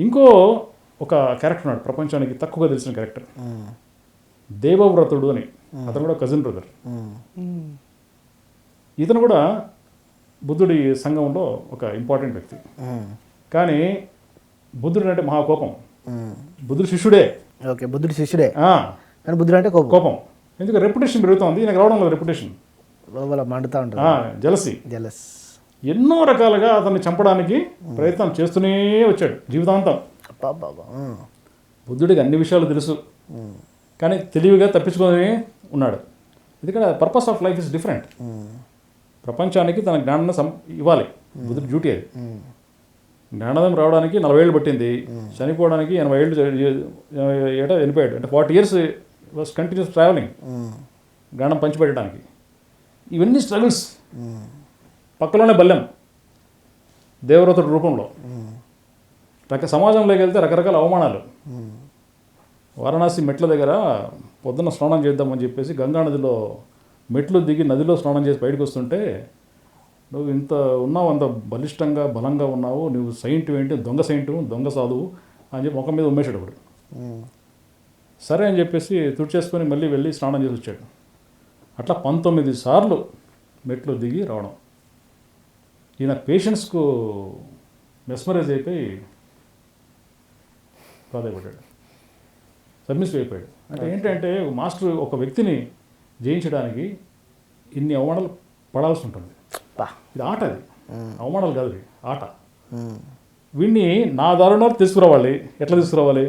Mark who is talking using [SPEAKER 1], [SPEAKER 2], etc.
[SPEAKER 1] ఇంకో ఒక క్యారెక్టర్ ఉన్నాడు ప్రపంచానికి తక్కువగా తెలిసిన క్యారెక్టర్, దేవవ్రతుడు అని. అతను కూడా కజిన్ బ్రదర్. ఇతను కూడా బుద్ధుడి సంఘంలో ఒక ఇంపార్టెంట్ వ్యక్తి. కానీ బుద్ధుడు అంటే మహాకోపం. బుద్ధుడి శిష్యుడే.
[SPEAKER 2] ఓకే, బుద్ధుడి శిష్యుడే కానీ బుద్ధుడు అంటే కోపం.
[SPEAKER 1] ఎందుకంటే రెప్యుటేషన్ పెరుగుతుంది, నాకు రావడం లేదు రెప్యుటేషన్,
[SPEAKER 2] లోపల మండుతూ ఉంటుంది, జలస్.
[SPEAKER 1] ఎన్నో రకాలుగా అతన్ని చంపడానికి ప్రయత్నం చేస్తూనే వచ్చాడు జీవితాంతం. బుద్ధుడికి అన్ని విషయాలు తెలుసు, కానీ తెలివిగా తప్పించుకొని ఉన్నాడు. ఎందుకంటే purpose of life is different. ప్రపంచానికి తన జ్ఞానాన్ని ఇవ్వాలి, బుద్ధుడి డ్యూటీ అది. జ్ఞానోదయం రావడానికి 40 ఏళ్ళు పట్టింది, చనిపోవడానికి 80 ఏళ్ళు చనిపోయాడు. అంటే 40 years వాజ్ కంటిన్యూస్ ట్రావెలింగ్ జ్ఞానం పంచిపెట్టడానికి. ఇవన్నీ స్ట్రగుల్స్. పక్కలోనే బల్లెం దేవవ్రతుడి రూపంలో. సమాజంలోకి వెళ్తే రకరకాల అవమానాలు. వారణాసి మెట్ల దగ్గర పొద్దున్న స్నానం చేద్దామని చెప్పేసి గంగా నదిలో మెట్లు దిగి నదిలో స్నానం చేసి బయటకు వస్తుంటే, నువ్వు ఇంత ఉన్నావు, అంత బలిష్టంగా బలంగా ఉన్నావు, నువ్వు సైంటు ఏంటి, దొంగ సైంటు, దొంగ సాధువు అని చెప్పి ముఖం మీద ఉమ్మేశాడు ఒకడు. సరే అని చెప్పేసి తుడిచేసుకొని మళ్ళీ వెళ్ళి స్నానం చేసి వచ్చాడు. అట్లా 19 సార్లు మెట్లు దిగి రావడం. ఈయన పేషెంట్స్కు మెస్మరైజ్ అయిపోయి ప్రాధాయపడ్డాడు, సబ్మిసివ్ అయిపోయాడు. అంటే ఏంటంటే మాస్టర్ ఒక వ్యక్తిని జయించడానికి ఇన్ని అవమానాలు పడాల్సి ఉంటుంది. ఇది ఆట, అది అవమానాలు కాదు, ఆట. వీడిని నా దారుణాలు తీసుకురావాలి. ఎట్లా తీసుకురావాలి?